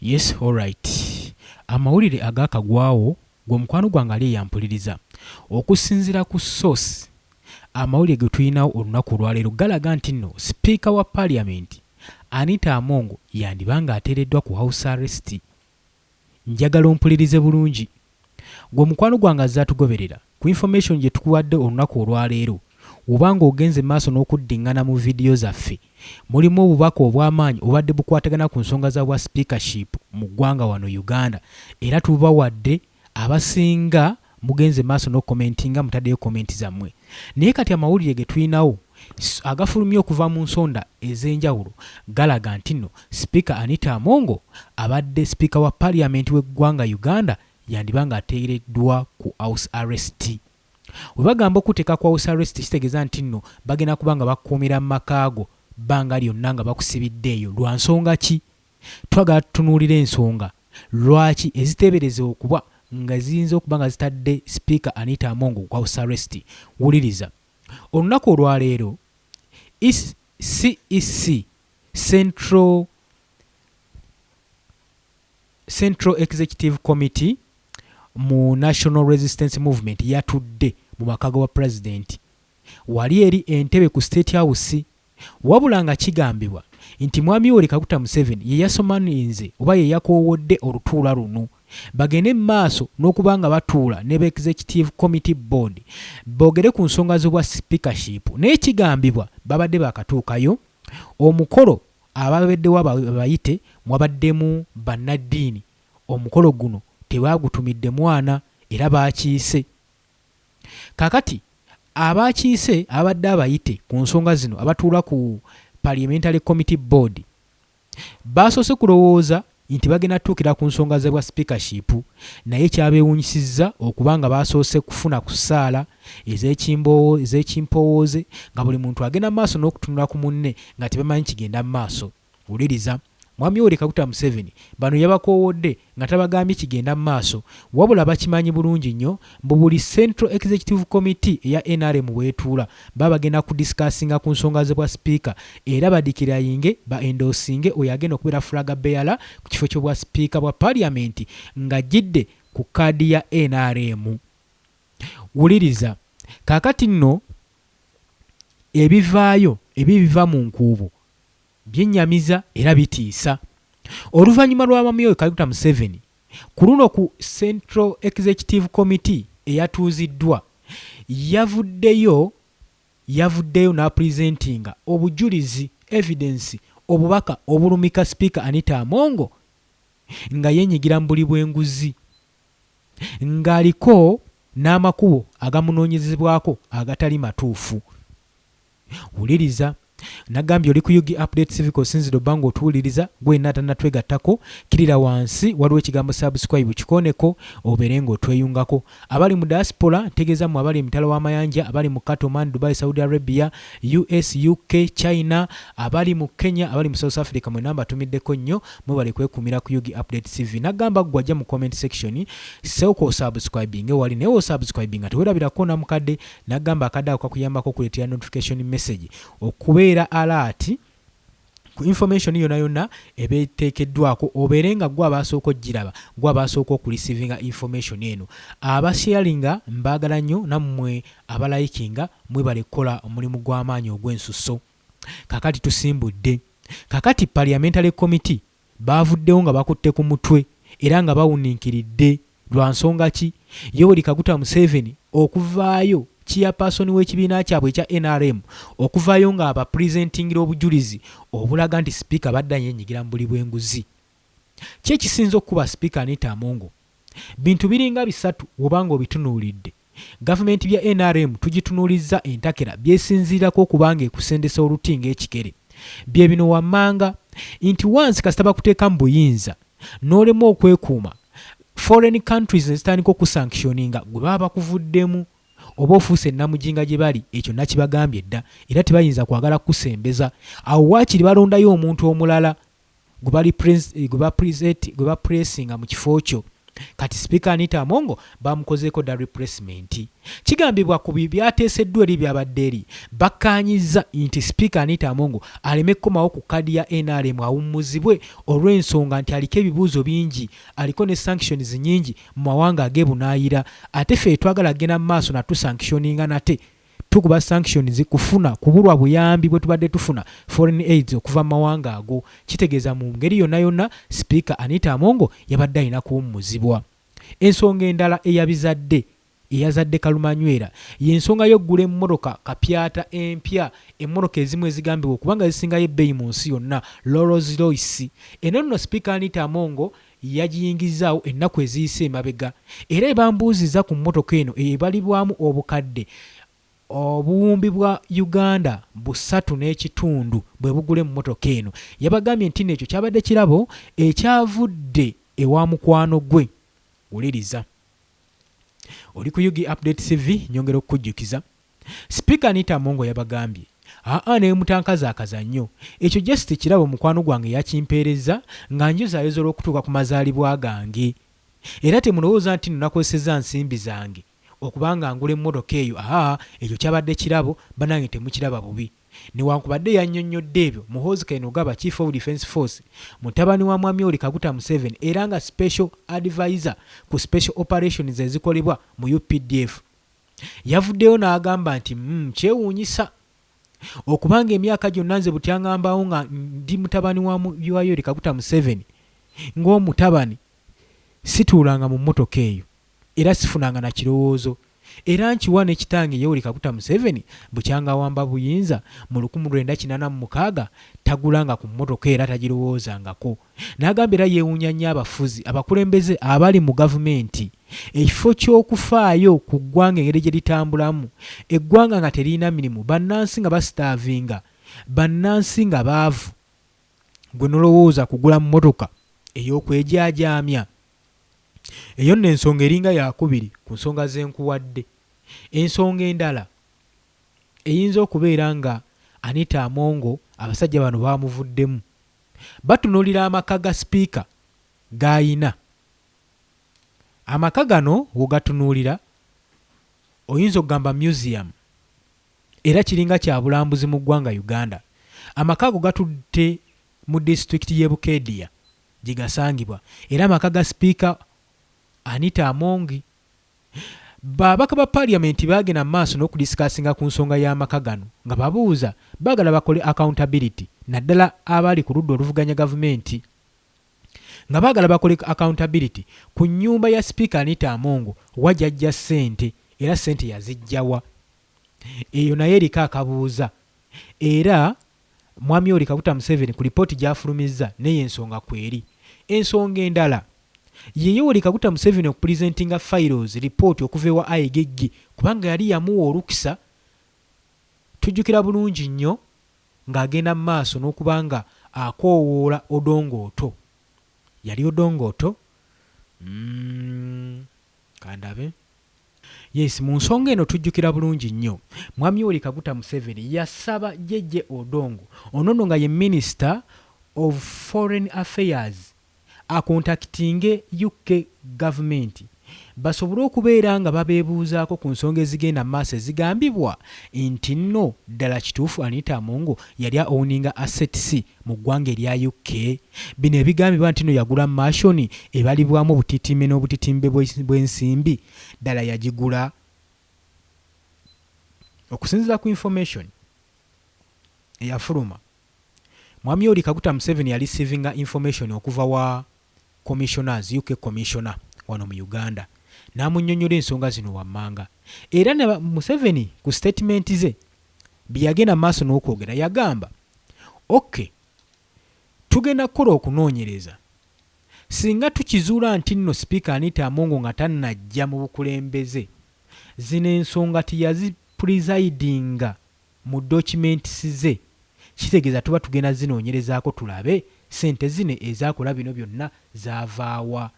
Yes, alright. Amawulire agakagwawo gwe mukwano gwange ali yampuliriza. Okusinziira ku source, amawulire ge tulinawo olunaku olwaleero galaga nti nno Speaker wa Parliament Anita Among yandibanga ateereddwa ku house arrest. Njagala ompulirize bulungi. Gwe mukwano gwange azze atugoberera ku information gye tukuwadde olunaku olwaleero. Obanga ogenze maaso n'okuddingana mu vidiyo zaffe, mulimu obubaka obw'amaanyi obadde bukwatagana ku nsonga za bwa speakership mu ggwanga wano Uganda, era tubawadde abasinga mugenze maaso n'okomentinga mutaddeyo komenti zammwe. Naye kati amawulire ge tulinawo agafulumye okuva mu nsonda ez'enjawulo galaga nti nno Speaker Anita Among abadde Speaker wa Parliament w'eggwanga Uganda yandibanga ateereddwa ku house arrest. We bagamba okuteeka ku house arrest kitegeeza nti nno bagenda kubanga bakuumira mu makaago bbanga lyonna nga bakusibidde eyo. Lwa nsonga ki? Twagala tutunuulira ensonga lwaki eziteebereza okuba nga ziyinza okuba nga zitadde Speaker Anita Among ku house arrest. Wuliriza, olunaku olwaleero CEC Central Executive Committee mu National Resistance Movement yatudde mu makago wa President. Wali eri entebe ku State House, wabula nga kigambibwa nti Mwami Yoweri Kaguta Museveni ye yasomaninze oba ye yakoowodde olutuula luno bagende maaso n'okubanga batuula ne Executive Committee Board boogere ku nsonga z'obwa speakership. Naye kigambibwa babadde bakatuukayo omukolo ababaddewo abayite mwabaddemu bannaddiini. Omukolo guno tebagutumidde mwana era baakiise. Kakati abaakiise abadde abayite ku nsonga zino abatuula ku Parliamentary Committee Board basoose kulowooza nti bagenda tuukira ku nsonga ze bwa speakership, naye kyabeewunyisizza okubanga basoose kufuna ku ssaala ez'ekimpowooze nga buli muntu agenda maaso n'okutunula ku munne nga tebamanyi kigenda mu maaso. Wuliriza, Mwami Yoweri Kaguta Museveni bano yabakoowodde nga tabagambye kigenda mu maaso, wabula bakimanyi bulungi nnyo mbu buli Central Executive Committee eya NRM bwetuula baba bagenda kudiscussinga ku nsonga ze bwa speaker era badikirayinge baendosinge oyo agenda okubeera flag bearer ku kifo ky'obwa speaker bwa Parliament nga jidde ku kaadi ya NRM. Wuliriza, kaakati nno ebiva mu nkuubo byennyamiza era bitiisa. Oluvannyuma lwa Mwami Yoweri Kaguta Museveni ku luno ku Central Executive Committee eyatuuziddwa yavuddeyo n'apresentinga obujulizi evidence obubaka obulumika Speaker Anita Among nga yenyigira mu buli bw'enguzi ng'aliko n'amakubo agamunoonyezebwako agatali matuufu. Wuliriza, nagambye oli ku Yugi Update Civic osinzira obbanga otuwuliriza gwe natanatwegattako kirira wansi waliwo ekigambo subscribe kikoneko obeere ng'otweyungako. Abali mu diaspora ntegeeza mu abali emitalo w'amayanja, abali mu Katoman, Dubai, Saudi Arabia, US, UK, China, abali mu Kenya, abali mu South Africa mwe namba tumiddeko nnyo mwebale kwekumira ku Yugi Update TV. Nagamba gwajja mu comment section sooka subscribing wali newo subscribing tewerabirako na mukadde. Nagamba akadde ako kakuyambako kuleetera notification message okubeera alert ku information yonna ebeteekeddwako obeere nga gwe abasooka ogiraba gwe abasooka okureceiving information eno. Abasharinga mbaagala nnyo, nammwe abalayikinga mwebale kukola omulimu gw'amaanyi ogw'ensusso. Kakati tusimbudde, kakati Parliamentary Committee baavuddewo nga bakutte ku mutwe era nga bawuniikiridde. Lwa nsonga ki? Yoweri Kaguta Museveni okuvaayo chairperson w'ekibiina kyabwe ekya NRM okuvaayo nga abapresentingira obujulizi obulaga nti Speaker badda yenyigira mu buli bw'enguzi. Ki ekisinza okuba Speaker Anita Among? Bintu biringa bisatu obanga obitunuulidde. Gavumenti bya NRM tugitunuulizza entakera byesinziirako okubanga ekusendesa oluti ng'ekikere. Bye bino wammanga nti wansi kasita bakuteeka mu buyinza n'olema okwekuuma, foreign countries zitandika okusanctioninga gwe baba bakuvuddemu oba ofuuse namujinga gye bali, ekyo nakibagambye dda era tebayinza kwagala kusembeza. Awo waakiri balondayo omuntu omulala gwe bapresinga mu kifo kyo kati Speaker Anita Amongo bamukozeeko da replacement. Kigambibwa ku byateeseddwa eri byabadde eri bakkaanyiza nti Speaker Anita Amongo aleme kukomawo ku kadi ya NRM awummuzibwe olw'ensonga nti aliko ebibuuzo bingi, aliko ne sanctions nyingi mu mawanga ag'ebunaayira, ate ffe twagala genda mu maaso na tusanctioninga nate tukuba sanctions kufuna kubulwa buyambi bwe tubadde tufuna foreign aids okuva mu mawanga ago. Kitegeeza mu ngeri yonna yonna Speaker Anita Amongo yabadde alina kuwummuzibwa. Ensonga endala eyazadde kalumanywera y'ensonga y'oggula emmotoka kapyata empya, emmotoka ezimu ezigambibwa okubanga zisingayo ebbeeyi mu nsi yonna, Rolls Royce. Eno nno Speaker Anita Amongo yagiyingizaawo ennaku eziyise emabega, era ebambuuziza ku mmotoka eno ebalibwamu obukadde obuwumbi bwa Uganda 3.5 bwe bugule mu mmotoka eno. Yabagambye nti n'ekyo kyabadde kirabo ekyavudde ewa mukwano gwe. Wuliriza. Oli ku Yugi Update TV nyongera okukujjukiza. Speaker Anita Amongo yabagambye ne mutankaza akazannyo ekyo just kirabo mukwano gwange yakimpeereza nga njuzaayo olw'okutuuka ku mazaalibwa gange, era temulowooza nti nakozesezza nsimbi zange okubanga ngula emmotoka eyo. Ekyo kyabadde kirabo, banange temukiraba bubi. Newankubadde yannyonnyodde ebyo Muhoozi Kainerugaba, Chief of Defence Force, mutabani wa Mwami Yoweri Kaguta Museveni era nga special advisor ku special operations ezikolebwa mu UPDF, yavuddeyo n'agamba nti kyewuunyisa okubanga emyaka gyonna nze butyangambawo nga ndi mutabani wa Yoweri Kaguta Museveni, ng'omutabani situulanga mu mmotoka eyo era sifunanga na kirowoozo, era nkiwa n'ekitange Yoweri Kaguta Museveni bukyanga wamba buyinza mu 1986 tagulanga ku mmotoka era tagirowoozangako. N'agamba era yeewuunya nnyo abafuzi abakulembeze abali mu gavumenti ekifo ky'okufaayo ku ggwanga engeri gye litambulamu, eggwanga nga terina mirimu, bannansi nga basitaavinga, bannansi nga baavu, gwe nolowooza kugula mmotoka ey'okwejaajaamya. Eyo nno ensonga eringa yakubiri ku nsonga z'enkuwadde. Ensonga endala eyinza okubeera nga Anita Amongo abasajja bano bamuvuddemu, batunuulira amaka ga Speaker g'ayina. Amaka gano wogatunuulira oyinza okugamba museum, era kiringa kya bulambuzi mu ggwanga Uganda. Amaka ago gatudde mu disitulikiti y'e Bukedia gye gasangibwa, era amaka ga Speaker Anita Amongo. Babaka ba Parliament bagenda maaso n'okudisikasinga ku nsonga y'amaka gano nga babuuza bagala bakole accountability, naddala abali ku ludda oluvuganya gavumenti, nga bagala bakole accountability ku nnyumba ya Speaker Anita Amongo wajjajja ssente, era ssente yazijjawa. Eyo naye eriko akabuuza, era Mwami Yoweri Kaguta Museveni ku lipooti gy'afulumizza naye ensonga kweri. Ensonga endala ye Yoweri Kaguta Museveni okupresentinga files report okuva ewa IGG kubanga yali yamuwa olukisa. Tujjukira bulungi nnyo ng'agenda mu maaso n'okubanga akoowoola Odongo. Yali Odongo kandabe. Yes, mu nsonga eno tujjukira bulungi nnyo Mwami Yoweri Kaguta Museveni yasaba Jeje Odongo, ono nga ye Minister of Foreign Affairs, akontaktinge UK government basobole okubeera nga babeebuuzaako ku nsonga ezigenda maaso ezigambibwa nti nno ddala kituufu Anita Amongo yali owninga assets mu ggwanga erya UK. Bino ebigambibwa nti nno yagula mashoni ebalibwamu obutitimbe n'obutitimbe bw'ensimbi, ddala yagigula. Okusinziira ku information eyafuluma, Mwami Yoweri Kaguta Museveni yali receiving information okuva wa commissioners, UK commissioner wano mu Uganda, n'amunnyonnyola ensonga zino wammanga. Era ne Museveni ku statement ze byagenda maaso n'okwogera yagamba tugenda kukola okunoonyereza singa tukizuula nti nno Speaker Anita Amongo nga tannajja mu bukulembeze, zino ensonga tiyazipresidinga mu documents ze, kitegeeza tuba tugenda zinoonyerezaako tulabe sente zino ezaakola bino byonna zaavaawa.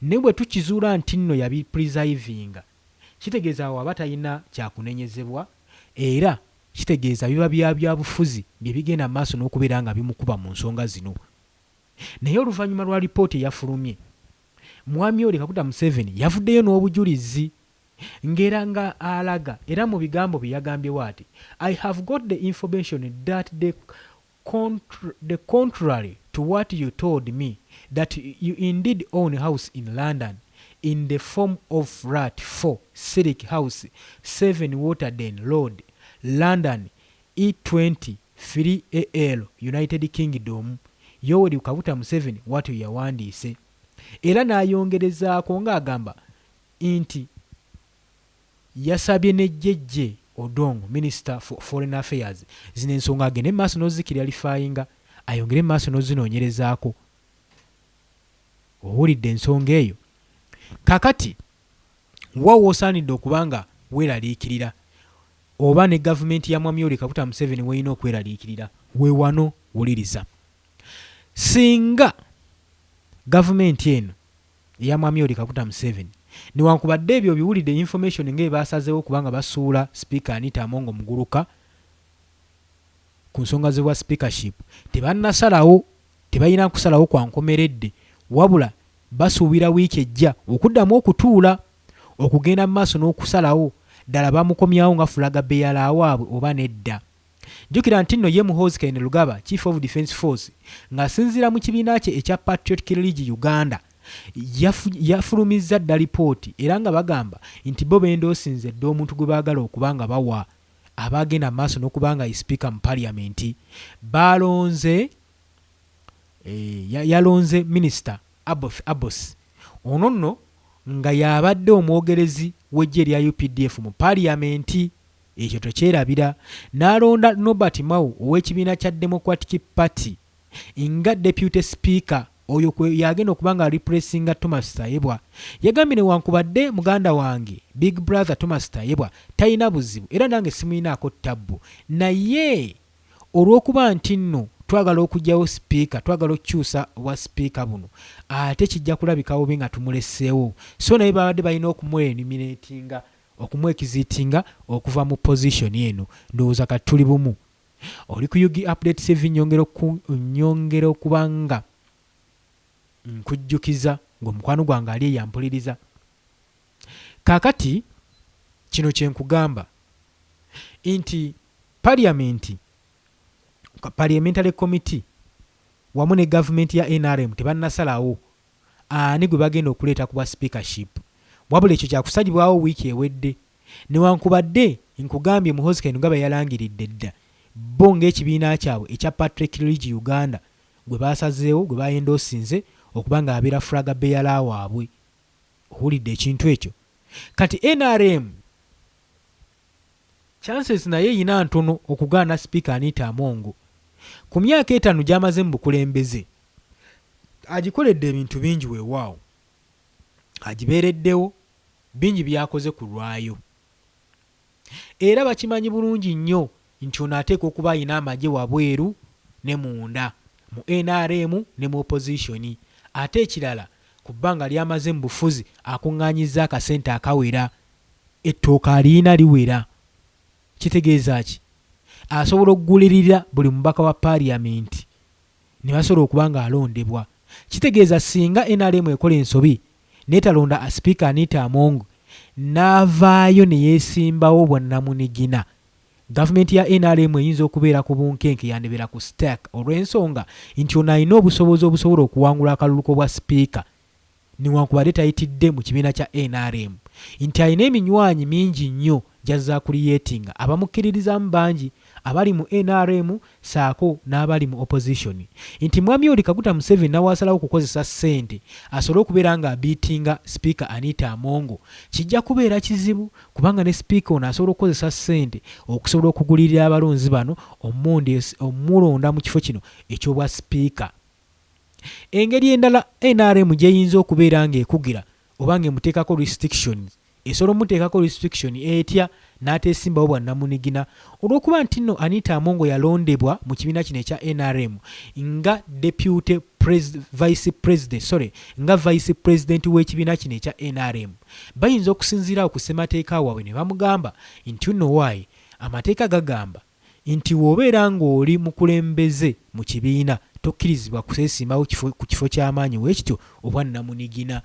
Ne bwe tukizuula nti nno yabipresivinga, kitegeeza waba talina kyakunenyezebwa, era kitegeeza biba bya bufuzi bye bigenda maaso n'okubeera nga bimukuba mu nsonga zino. Naye oluvannyuma lwa lipooti eyafulumye, mwami Yoweri Kaguta Museveni yavuddeyo n'obujulizi ngera nga alaga era mu bigambo bye yagambye waati I have got the information that the contrary to what you told me that you indeed own a house in London in the form of flat 4 Silk House 7 Waterden Road London E20 3AL United Kingdom. Yoweri Kaguta Museveni watu yawandiise era n'ayongerezaako ng'agamba nti yasabye ne Jjajja Odongo Minister for Foreign Affairs zino ensonga agende maaso n'ozikiralifayinga ayongere maaso n'ozinoonyerezaako. Owulidde ensonga eyo kakati wawo osaanidde okubanga weeraliikirira oba ne gavumenti ya mwami Yoweri Kaguta Museveni weeyina okweraliikirira we wano wuliriza. Singa gavumenti eno eya mwami Yoweri Kaguta Museveni newankubadde ebyo biwulidde information ng'ebaasazeewo kubanga basuula Speaker Anita Among Muguluka ku nsonga z'obwa speakership tebannasalawo tebalina kusalawo kwa nkomeredde wabula basuubira wiiki ejja okuddamu okutuula okugenda mu maaso n'okusalawo ddala bamukomyawo nga fulaga beyala waabwe oba nedda. Jjukira nti nno ye Muhoozi Kainerugaba Chief of Defence Force ng'asinziira mu kibiina kye ekya Patriotic League Uganda yafulumizza dda lipooti era nga bagamba nti bo bendoosinze dda omuntu gwe baagala okuba nga bawa abagenda mu maaso n'okubanga ye speaker mu parliament balonze yalonze Minister Abbas ono nno nga yabadde omwogerezi w'eggye lya UPDF mu parliament. Ekyo tokyerabira. N'alonda Norbert Mao ow'ekibiina kya Democratic Party nga deputy speaker oyo yagenda okubanga repressinga Thomas Tayebwa. Yagambye newankubadde muganda wange Big Brother Thomas Tayebwa talina buzibu era nange simuyinaako ttabbu naye olw'okuba nti nno twagala okugyawo speaker twagala okukyusa wa speaker buno ate kijja kulabikawo be nga tumuleseewo so naye babadde balina okumwenominatinga okumwekizitinga okuva mu position eno. Ndowooza kati tuli bumu. Oli ku Yugi Update TV nnyongera okubanga nkujjukiza ng'omukwano gwange ali eyampuliriza. Kaakati kino kye nkugamba nti parliamentary committee wamu ne gavumenti ya NRM tebannasalawo ani gwe bagenda okuleeta kuba speakership wabula ekyo kyakusalibwawo wiiki ewedde newankubadde nkugambye Muhoozi Kainerugaba yalangiridde dda bo ng'ekibiina kyabwe ekya Patrick League Uganda gwe baasazeewo gwe bayendoosinze okubanga abeera fulaga beyala waabwe. Owulidde ekintu ekyo. Kati NRM chances naye yina ntono okugaana Speaker Anita Among ku myaka 5 gy'amaze mu bukulembeze agikoledde ebintu bingi weewaawo agibeereddewo bingi byakoze ku lwayo era bakimanyi bulungi nnyo nti ono ateeka okuba ayina amagye wabweru ne munda mu NRM ne mu opposition ate ekirala ku bbanga lyamaze mu bufuzi akuŋŋaanyizza akasente akawera ettooka aliyina liwera. Kitegeeza ki? Asobola okugulirira buli mubaka wa parliament ne basobola okuba nga alondebwa. Kitegeeza singa NRM ekola ensobi neetalonda Speaker Anita Among n'avaayo ne yeesimbawo bwannamunigina gavumenti ya NRM eyinza okubeera ku bunkenke yandebera ku stack olw'ensonga nti ono alina obusobozi obusobola okuwangula akalulu k'obwa speaker newankubadde tayitidde mu kibiina kya NRM nti alina eminywanyi mingi nnyo gy'azza kuliyetinga abamukkiririzamu bangi abali mu NRM saako n'abali mu opposition nti mwami Yoweri Kaguta Museveni nawasalawo okukozesa ssente asobole okubeera nga abiitinga Speaker Anita Among kijja kubeera kizibu kubanga ne Speaker ono asobola okukozesa ssente okusobola okugulirira abalonzi bano omulonda mu kifo kino eky'obwa Speaker. Engeri endala NRM gyeyinza okubeera ng'ekugira oba ng'emuteekako restrictions esobola omuteekako restriction etya n'ateesimbawo bwannamunigina olw'okuba nti nno Anita Among yalondebwa mu kibiina kino ekya NRM nga deputy vice president w'ekibiina kino ekya NRM. Bayinza okusinziirawo ku ssemateeka waabwe ne bamugamba nti nno waayi amateeka gagamba nti w'obeera ng'oli mukulembeze mu kibiina tokkirizibwa kuseesimbawo ku kifo ky'amaanyi weekityo obwannamunigina.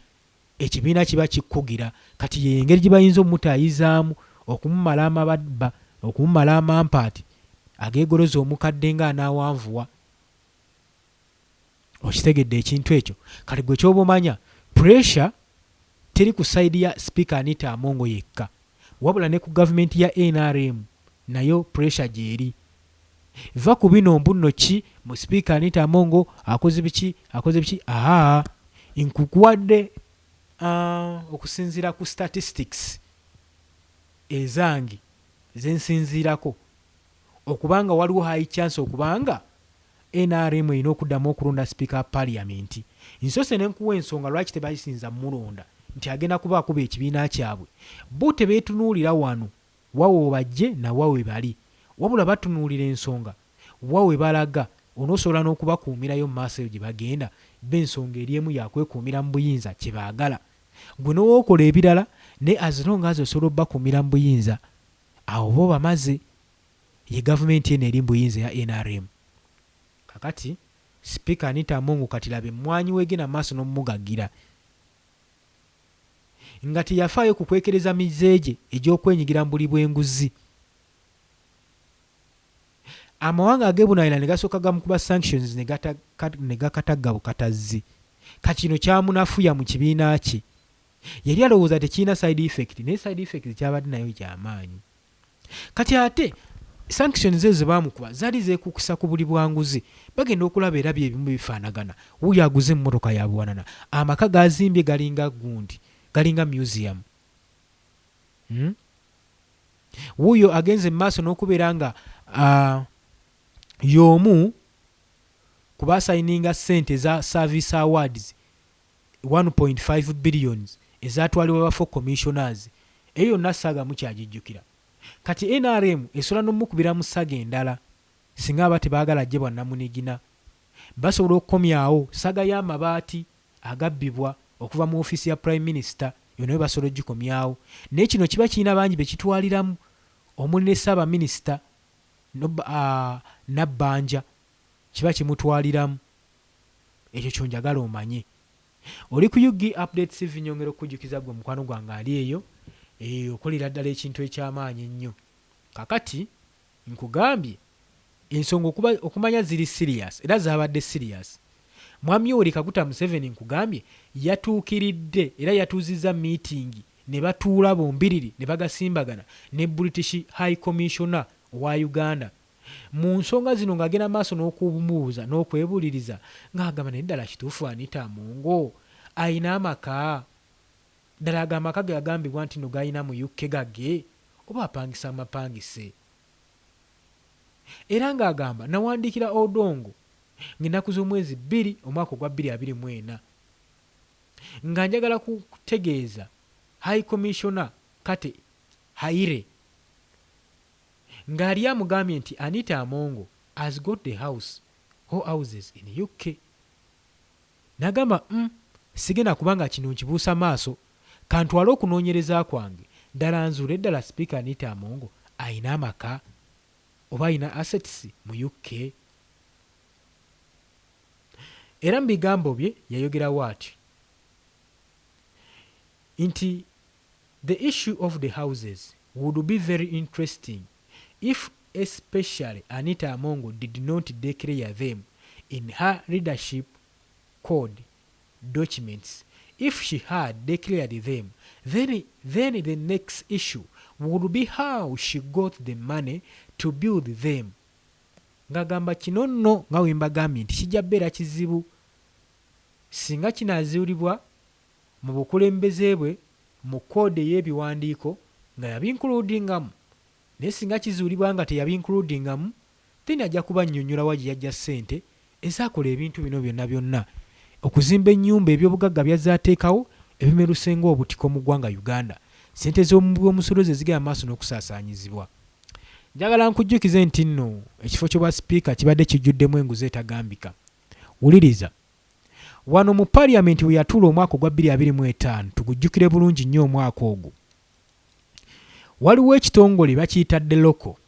ekibiina kiba kikkugira kati yengeri gye bayinza omutayizaamu okumumala amabadba okumumala amampaati ageegoloza omukadde ng'anaawanvuwa. Okitegedde ekintu ekyo. Kati gwe kyoba omanya pressure teri ku sayidi ya Speaker Anita Amongo yekka, wabula ne ku gavumenti ya NRM nayo pressure gyeri. Va ku bino mbuno ki mu Speaker Anita Amongo akoze biki. Nkukuwadde okusinziira ku statistics ezange zensinziirako okubanga waliwo high chance okubanga NRM erina okuddamu okulonda Speaker wa Parliament. Nsose ne nkuwa ensonga lwaki tebayisinza mulonda nti agenda kuba akuba ekibiina kyabwe. Bo tebeetunuulira wano wawe bajje na wawe bali, wabula batunuulira ensonga wawe balaga. Onoosobola n'okubakuumirayo mu maaso eyo gye bagenda, b'ensonga eri emu yakwekuumira mu buyinza kye baagala. Gwe n'owookola ebirala ne as long as osobola obbakuumira mu buyinza, awo bo bamaze. Ye gavumenti eno eri mu buyinza ya NRM. Kakati Speaker Anita Amongo kati labe mwanyi weegenda maaso n'omugaggira nga teyafaayo ku kwekereza mizeege egy'okwenyigira mu buli bw'enguzi. Amawanga ag'ebunaayira ne gasooka gamukuba sanctions ne gakatagga bukatazzi. Kakino kyamunafuya mu kibiina kye. Yali alowooza tekirina side effect, naye side effect kyabadde nayo kyamaanyi. Kati ate sanctions ezo baamukuba zaali zeekukusa ku buli bwanguzi. Bagenda okulaba era byebimu bifaanagana. Wuuyo aguze emmotoka ya buwanana, amaka gazimbye galinga gundi, galinga museum. Wuuyo agenze mu maaso n'okubeera nga y'omu ku baasayininga ssente za service awards 1.5 billions ezatwalibwa bafo commissioners. Eyo yonna saaga mukyagijjukira. Kati NRM esobola n'omukubira mu ssaga endala singa aba tebaagala gye bwannamunigina. Basobola okukomyawo ssaga y'amabaati agabbibwa okuva mu ofiisi ya Prime Minister, yonna basobola ogikomyawo. Naye kino kiba kirina bangi be kitwaliramu, omuli ne Ssaabaminisita Nabbanja kiba kimutwaliramu. Ekyo kyonjagala omanye. Oli ku UG Updates TV nyongera okujjukiza gwe mukwano gwange ali eyo okolera ddala ekintu ekyamaanyi ennyo. Kakati nkugambye ensonga okumanya ziri serious era zaabadde serious. Mwami Yoweri Kaguta Museveni nkugambye yatuukiridde era yatuuzizza meeting ne batuula bombiriri ne bagasimbagana ne British High Commissioner wa Uganda. Mu nsonga zino ng'agenda maaso n'okumubuuza n'okwebuliriza ng'agamba naye ddala kituufu Anita Amongo ayina amaka? Ddala agamba amaka ge yagambibwa nti no gayina mu UK gage oba apangisa amapangise? Era ng'agamba nawandiikira Odongo ng'ennaku z'omwezi 2 omwaka ogwa 2024 nga njagala kutegeeza High Commissioner Kate Haire ng'ali amugambye nti Anita Amongo has got the house or houses in UK. Nagamba sigenda kubanga kino nkibuusa maaso kantwale okunoonyereza kwange ddala nzuule ddala Speaker Anita Amongo ayina amaka oba ayina assets mu UK. Era mu bigambo bye yayogerawo ati nti the issue of the houses would be very interesting if especially Anita Amongo did not declare them in her leadership code documents. If she had declared them, then the next issue would be how she got the money to build them. Ngagamba kino nno nga we mbagambye nti kijja bbeera kizibu singa kinaazuulibwa mu bukulembeze bwe mu kode y'ebiwandiiko nga yabinkuludingamu. Naye singa kizuulibwa nga teyabinkuludingamu, then ajja kuba nnyonnyola wa gye yajja ssente ezaakola ebintu bino byonna byonna okuzimba ennyumba ebyobugagga byazaateekawo ebimerusenga obutiko mu ggwanga Uganda, ssente z'omusolo ze zigenda maaso n'okusaasaanyizibwa. Njagala nkujjukize nti nno ekifo ky'obwa sipiika kibadde kijjuddemu enguzi etagambika. Wuliriza, wano mu Parliament we yatuula omwaka ogwa 2025, tugujjukire bulungi nnyo omwaka ogwo, waliwo ekitongole bakiyita DELOCO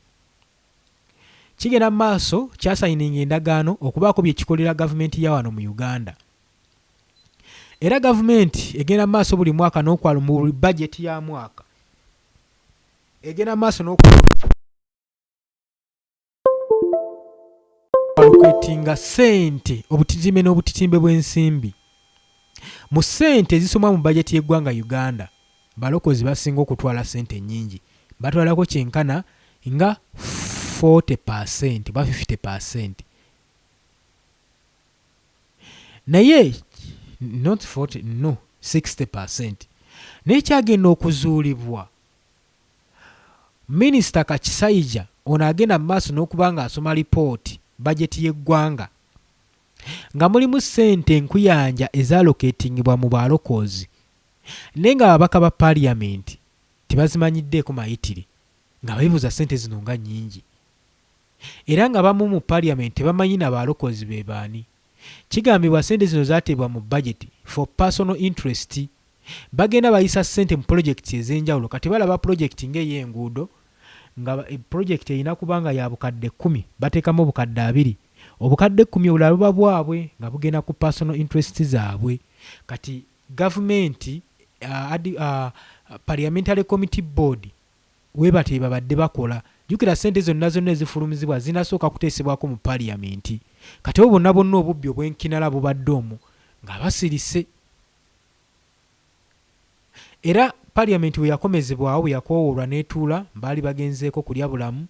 kigenda mu maaso kyasayininga endagaano okubaako bye kikolera gavumenti ya wano mu Uganda. era gavumenti egenda maaso buli mwaka n'okwala mu bajeti ya mwaka egenda maaso n'okwetinga ssente obutitimbe n'obutitimbe bw'ensimbi mu ssente ezisomwa mu bajeti y'eggwanga Uganda. Balokozi basinga okutwala ssente nnyingi, batwalako kyenkana nga 40% ba 50%. Naye not 40 no 60%. N'ekyagenda okuzuulibwa Minisita Kakisaija ono agenda mu maaso n'okuba nga asoma lipooti bajeti y'eggwanga nga mulimu ssente enkuyanja ezaloketingibwa mu balokozi naye nga ababaka ba paaliyamenti tebazimanyiddeeko mayitire nga bayibuuza ssente zino nga nnyingi era nga bamu mu paaliyamenti tebamanyi na balokozi be baani. Kigambibwa ssente zino zaateebwa mu budget for personal interest. Bagenda bayisa ssente mu pulojekiti ez'enjawulo. Kati balaba pulojekiti ng'ey'enguudo nga pulojekiti erina kubanga ya bukadde 10 bateekamu obukadde 2, obukadde 10 obulala buba bwabwe nga bugenda ku personal interest zaabwe. Kati gavumenti parliamentary committee board webate babadde bakola jukira ssente zonna ezifulumizibwa zinasooka kuteesebwako mu paaliyamenti. Kati bo bonna obubbi obw'enkinala bubadde omwo nga basirise. Era paaliyamenti bwe yakomezebwawo bwe yakoowoolwa n'etuula baali bagenzeeko kulya bulamu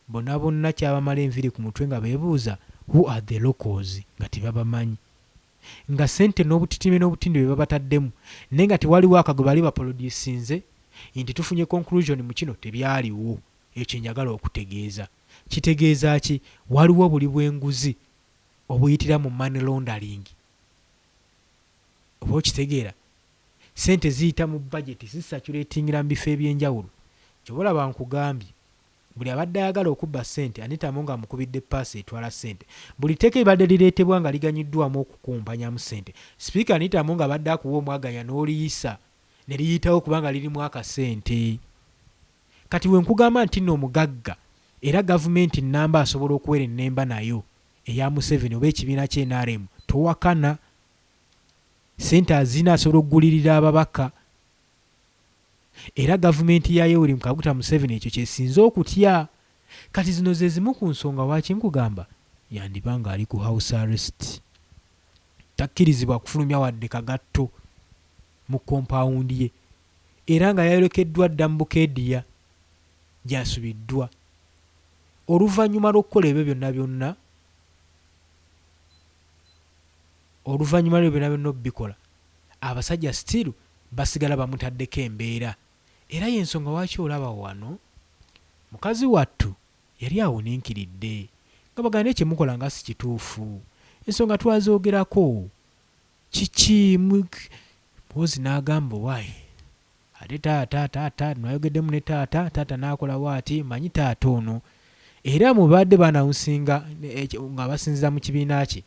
bonna kyabamala enviri ku mutwe nga beebuuza who are the locals nga tebabamanyi nga ssente n'obutitimbe n'obutindi bwe babataddemu naye nga tewaliwo akago bali bapolodusinze nti tufunye conclusion mu kino tebyaliwo. Ekyo njagala okutegeeza. Kitegeeza ki? Waliwo buli bw'enguzi obuyitira mu money laundering. Oba okitegeera ssente ziyita mu budget zisaturatingira mu bifo eby'enjawulo. Kyobalaba nkugambye buli abadde ayagala okubba ssente anitamu nga mukubidde paasi etwala ssente. Buli tteeka ebadde lireetebwa nga liganyiddwamu okukumpanyamu ssente, sipiika anitamu nga badde akuwa omwaganya n'oliyisa ne liyitawo kubanga lirimu akasente. Kati we nkugamba nti nno omugagga era gavumenti nnamba asobola okuwera ennemba nayo eya Museveni oba ekibiina kye NRM towakana. Ssente azina asobola okugulirira ababaka era gavumenti ya Yoweri Kaguta Museveni ekyo kyesinza okutya. Kati zino ze zimu ku nsonga waaki nkugamba yandiba nga ali ku house arrest, takkirizibwa kufulumya wadde kagatto mu kompawundi ye era nga yayolekeddwa dda mu Bukeediya gy'asubiddwa. Oluvannyuma lw'okukola ebyo byonna obikola abasajja still basigala bamutaddeko embeera. Era y'ensonga waaki olaba wano mukazi wattu yali awuniikiridde nga bagana ekyemukola nga si kituufu. Ensonga twazoogerako kiki mpozi n'agamba waayi ate taata nayogeddemu ne taata n'akola waati manyi taata ono. Era mubadde banawunsinga nga basinziza mu kibiina kye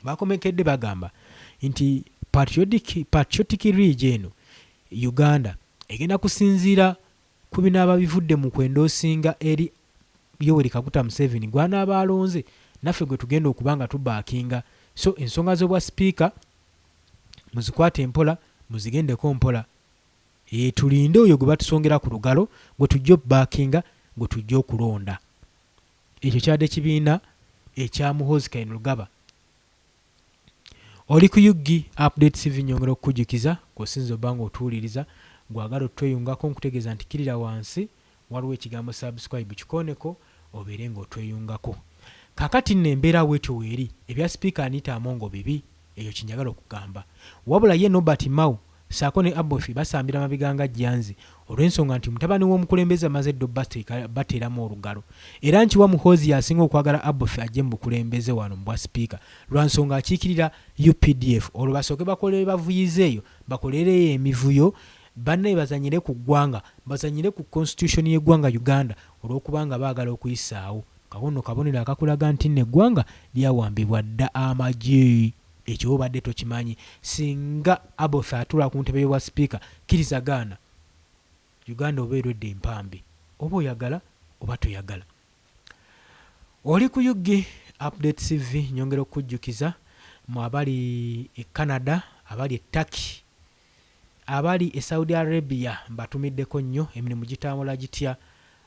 bakomekedde bagamba nti patriotic ridge eno Uganda egenda kusinziira ku binaaba bivudde mu kwendoosinga eri Yoweri Kaguta Museveni gw'anaaba alonze naffe gwe tugenda okuba nga tubaakinga. So ensonga z'obwa sipiika muzikwate empola muzigendeko mpola. Tulinde oyo gwe batusongera ku lugalo gwe tujja okubaakinga gwe tujja okulonda. Ekyo kyadde kibiina ekya Muhoozi Kainerugaba. Oli ku Yugi Update TV nyongera okukujjukiza kw'osinza obanga otuwuliriza gwagala otweyungako nkutegeeza nti kirira wansi waliwo ekigambo subscribe kikoneko obeere ng'otweyungako. Kakati nno embeera bwetyo weeri ebya sipiika Anita Among bibi eyo kinjagala okugamba. Wabula ye Nobert Mao saako ne Abofi basambira mabiganga Jjanzi olw'ensonga nti mutabani w'omukulembeze amaze eddo bateeramu olugalo era nkiwa Muhoozi yasinga okwagala Abofi ajje mu bukulembeze wano mu bwa sipiika lwa nsonga akiikirira UPDF. Olwo basooke bakolere bavuyize eyo bakolereyo emivuyo banne bazanyire ku ggwanga bazanyire ku constitution y'eggwanga Uganda olw'okubanga baagala okuyisaawo kabonero akakulaga nti n'eggwanga lyawambibwa dda amagye. Ekyo obadde tokimanyi singa Abofi atula ku ntebe y'obwa sipiika kirizagaana Uganda oba erwedde empambi oba oyagala oba toyagala. Oli ku Yugi Update TV nyongera okukujjukiza mu abali e Canada, abali e Turkey, abali e Saudi Arabia mbatumiddeko nnyo, emirimu gitambula gitya,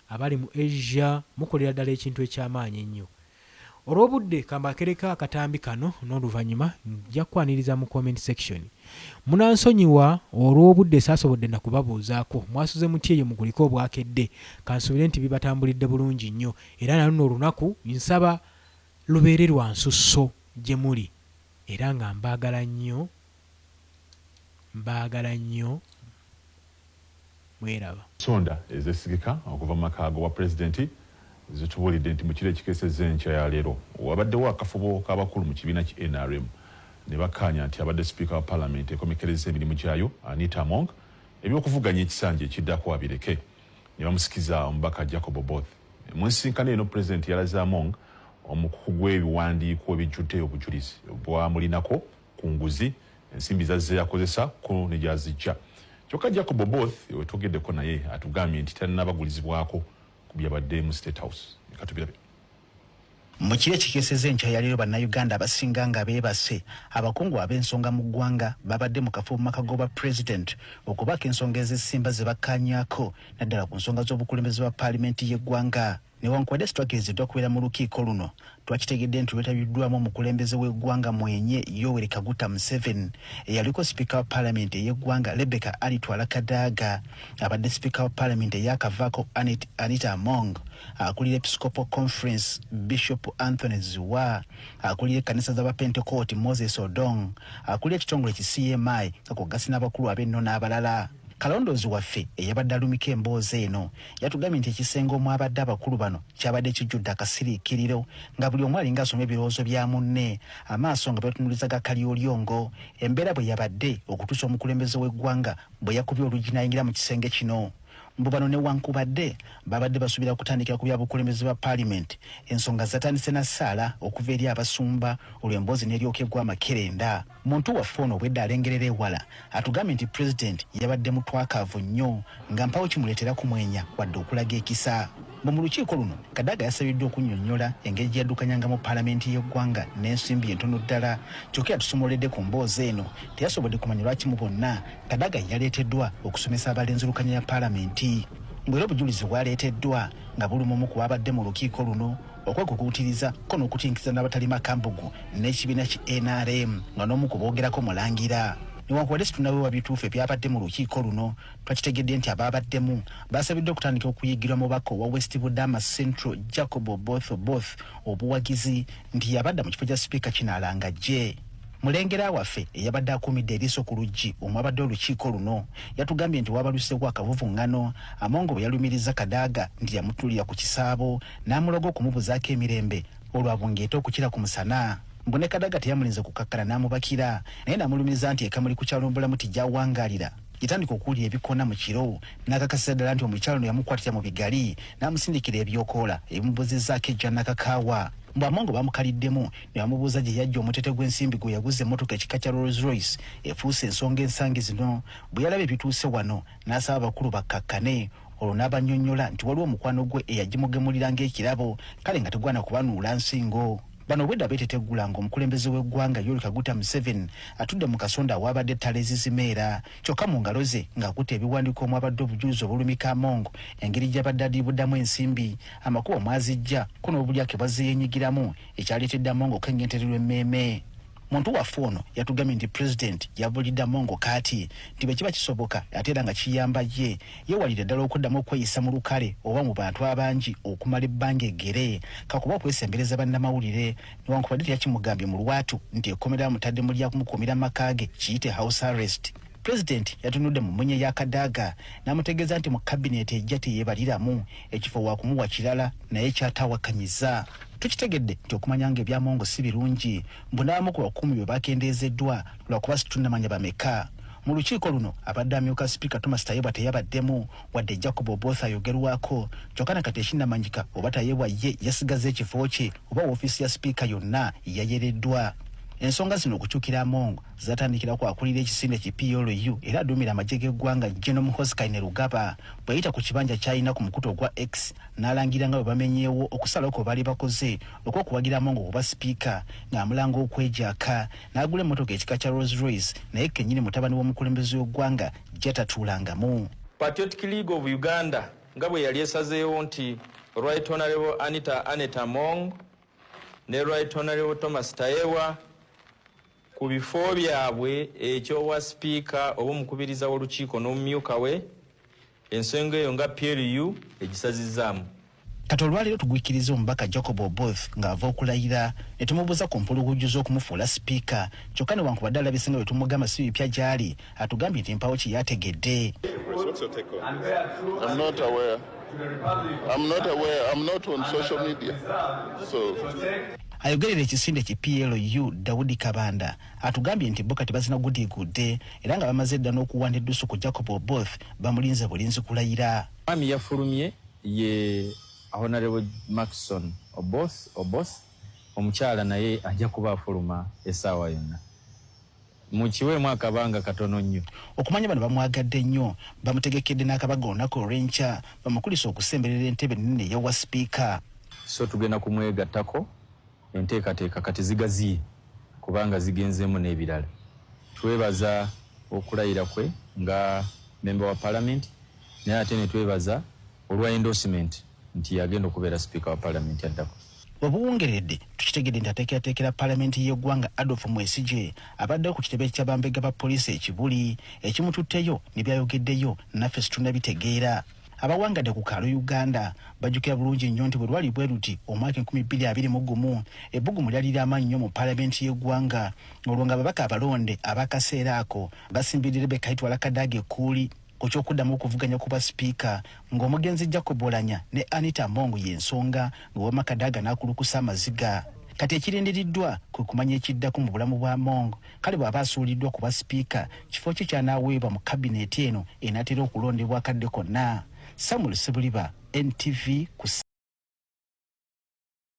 abali mu Asia mukolera ddala ekintu eky'amaanyi ennyo. Olw'obudde kambakereka akatambi kano n'oluvannyuma nja kwaniriza mu comment section. Munansonyiwa olw'obudde saasobodde na kubabuuzaako mwasuze muti eyo muguliko obwakedde, kansubire nti bibatambulidde bulungi nnyo era na luno olunaku nsaba lubeere lwa nsusso gye muli era nga mbaagala nnyo mweraba. Sonda ezesigika okuva mu maka wa pulezidenti zitubulidde nti mu kiro ekikeesezza enkya ya leero wabaddewo akafubo k'abakulu mu kibiina ki NRM ne bakkaanya nti abadde sipiika wa paalamenti ekomekereza emirimu gyayo Anita Among ebyokuvuganya ekisanja ekiddako abireke ne bamusikiza omubaka Jacob Oboth. Mu nsisinkano eno pulezidenti yalaze Among omukuku gw'ebiwandiiko ebijjudde obujulizi bwamulinako ku nguzi ensimbi zazze yakozesa ko ne gyazijja. Kyokka Jacob Oboth wetogeddeko naye atugambye nti tannabagulizibwako ku byabadde mu State House. Katubirabe. Mu kiro ekikeesezza enkya ya leero bannayuganda abasinga nga beebase abakungu ab'ensonga mu ggwanga babadde mu kafo mu maka g'obwa pulezidenti okubaka ensonga ez'essimba ze bakkaanyaako naddala ku nsonga z'obukulembeze bwa paalamenti y'eggwanga. Newankubadde sitwakiriziddwa kubeera mu lukiiko luno, twakitegedde nti lwetabiddwamu omukulembeze w'eggwanga mwenye Yoweri Kaguta Museveni eyaliko sipiika wa paalamenti ey'eggwanga Rebecca Alitwala Kadaga, abadde sipiika wa paalamenti eyakavaako Anita Among, akulira Episcopal Conference Bishop Anthony Ziwa, akulira ekkanisa z'abapentekooti Moses Odong, akulira ekitongole ki CMI kakugasi n'abakulu ab'enno n'abalala. Kalondoozi waffe eyabadde alumika emboozi eno yatugambye nti ekisenga omu abadde abakulu bano kyabadde kijjudde akasiriikiriro nga buli omu alinga asoma ebirowoozo bya munne amaaso nga batunuliza gakalyolyongo. Embeera bwe yabadde okutuusa omukulembeze w'eggwanga bwe yakubye oluggi n'ayingira mu kisenge kino. Mbu bano newankubadde babadde basuubira kutandikira ku bya bukulembeze bwa paalamenti, ensonga zatandise na ssaala okuva eri abasumba olw'emboozi n'eryokeggwa amakerenda. Muntu waffe ono obwedde alengerera ewala atugambye nti pulezidenti yabadde mutwakaavu nnyo nga mpawo kimuleetera kumwenya wadde okulaga ekisa. Mu lukiiko luno Kadaga yasabiddwa okunnyonnyola engeri gye yaddukanyangamu paalamenti y'eggwanga n'ensimbi entono ddala. Kyokka yatusomooledde ku mboozi eno teyasobodde kumanya lwaki mu bonna Kadaga yaleeteddwa okusomesa abalenzulukanya ya paalamenti. Mbwera obujulizi bwaleeteddwa nga buli omu ku babadde mu lukiiko luno okwekukuutiriza ko n'okutinkiza n'abatali makambugu n'ekibiina ki NRM nga n'omu ku boogerako mulangira. Newankubadde situnawewa bituufu ebyabadde mu lukiiko luno, twakitegedde nti ababaddemu basabiddwa okutandika okuyigirwa mubaka owa West Budama Central Jacob Oboth obuwagizi nti yabadda mu kifo kya sipiika kinaalangajje. Mulengera waffe eyabadde akuumidde eriiso ku luggi omwabadde olukiiko luno yatugambye nti wabaluseewo akavuvuŋŋano Among bwe yalumiriza Kadaga nti yamutulira ku kisaabo n'amuloga okumubuzaako emirembe olwabungeeta okukira ku musana. Mbone Kadaga teyamulinze kukakkana n'amubakira naye n'amulumiza nti ekamuli ku kyalo mbulamu tijjawangaalira gitandika okuwulira ebikona mu kiro n'akakasiza ddala nti omukyalo ono yamukwatira mu bigali n'amusindikira ebyokoola ebimubuzizzaako ejja n'akakaawa. Mbu Among bamukaliddemu ne bamubuuza gye yajja omutete gw'ensimbi gwe yaguze emmotoka ekika kya Rolls Royce efuuse ensonga ensangi zino. Bwe yalaba ebituuse wano n'asaba abakulu bakkakkane olwo n'abannyonnyola nti waliwo omukwano gwe eyagimugemulira ng'ekirabo kale nga tegwana kubanuula nsingo. Bano obwedda beeteteggula ng'omukulembeze w'eggwanga Yoweri Kaguta Museveni atudde mu kasonda awabadde ettala ezizimeera, kyokka mu ngalo ze ng'akutte ebiwandiiko omwabadde obujulizi obulumika Among engeri gy'abadde adiibuddamu ensimbi, amakubo mwazijja ko n'obulyake bwazze yeenyigiramu ekyaleetedde Among okwengentererwa emmeeme. Muntu waffe ono yatugambye nti pulezidenti yabulidde Among kaati nti bwe kiba kisoboka ate era nga kiyamba ye yeewalire ddala okuddamu okweyisa mu lukale oba mu bantu abangi okumala ebbanga eggere kakuba okwesembereza bannamawulire. Newankubadde teyakimugambye mu lwatu nti ekkomera mutadde mu lya kumukuumira amakaage kiyite house arrest. Pulezidenti yatunudde mu mmunye ya Kadaga n'amutegeeza nti mu kabineeti ejja teyeebaliramu ekifo wa kumuwa kirala naye kyatawakanyiza. Tukitegedde nti okumanya nga ebya Among si birungi, mbu n'abamu ku bakuumi bwe bakendeezeddwa lwakuba situnnamanya bameka. Mu lukiiko luno abadde amyuka sipiika Thomas Tayebwa teyabaddemu wadde Jacob Oboth ayogerwako, kyokka na kati ekinnamanyika oba Tayebwa ye yasigaza ekifo kye oba woofiisi ya sipiika yonna yayereddwa. ensonga zino okukyukira Among zatandikira ku akulira ekisinde ki PLU era aduumira amagye g'eggwanga General Muhoozi Kainerugaba bwe yayita ku kibanja ky'alina ku mukuto gwa X n'alangira nga bwe bamenyeewo okusalawo kwe baali bakoze okwokuwagira Among okuba sipiika ng'amulanga okwejaka n'agula emmotoka ekika kya Rolls Royce naye kennyini mutabani w'omukulembeze w'eggwanga gy'atatuulangamu. Patriotic League of Uganda nga bwe yali esazeewo nti Right Honorable Anita Among ne Right Honorable Thomas Tayewa ku bifo byabwe ekyowa sipiika oba omukubiriza w'olukiiko n'omumyuka we ensonga eyo nga PLU egisazizaamu. Kati olwaleero tugwikiriza omubaka Jacob Oboth ng'ava okulayira ne tumubuuza ku mpuluguju z'okumufuula sipiika kyokka newankubadde alabise nga bwe tumugamba si bipya gy'ali atugambye nti mpawo ki yategedde. I'm not on social media. So ayogerera ekisinde ki PLU Daudi Kabanda atugambye nti bo kati bazina gudigudde era nga bamaze edda n'okuwanda eddusu ku Jacob Oboth bamulinze bulinzi kulayira. Mwami yafulumye ye Honorable Maxson Oboth omukyala naye ajja kuba afuluma essaawa yonna mukiweemu akabanga katono nnyo. Okumanya bano bamwagadde nnyo bamutegekedde n'akabaga olunaku olw'enkya bamukulisa okusemberera entebe ennene eyawa sipiika. So tugenda kumwegattako enteekateeka kati zigaziye kubanga zigenzeemu n'ebirala. Twebaza okulayira kwe nga member wa parliament naye ate ne twebaza olwa endorsement nti yagenda okubeera sipiika wa parliament addako. Obuwungeredde tukitegedde nti ateekerateekera palamenti y'eggwanga Adolf Mwesigye abaddewo ku kitebe kya bambega ba poliisi ekibuli ekimututteyo ne byayogeddeyo naffe situnabitegeera. Abawangadde ku kaalo Uganda bajjukira bulungi nnyo nti bwe lwali bwe luti omwaka 2021 ebbugumu lyali ly'amaanyi nnyo mu palamenti y'eggwanga olwo nga ababaka abalonde ab'akaseera ako basimbirira Rebecca Hitwala Kadaga Ekkuuli ku kyokuddamu okuvuganya ku basipiika ng'omugenzi Jacob Oulanya ne Anita Among y'ensonga ng'owama Kadaga n'akulukusa amaziga. Kati ekirindiriddwa kwe kumanya ekiddako mu bulamu bwa Among kale bw'aba asuuliddwa ku basipiika kifo kye ky'anaaweebwa mu kabineeti eno enaatera okulondebwa akadde konna. Samuel Sebuliba, NTV ku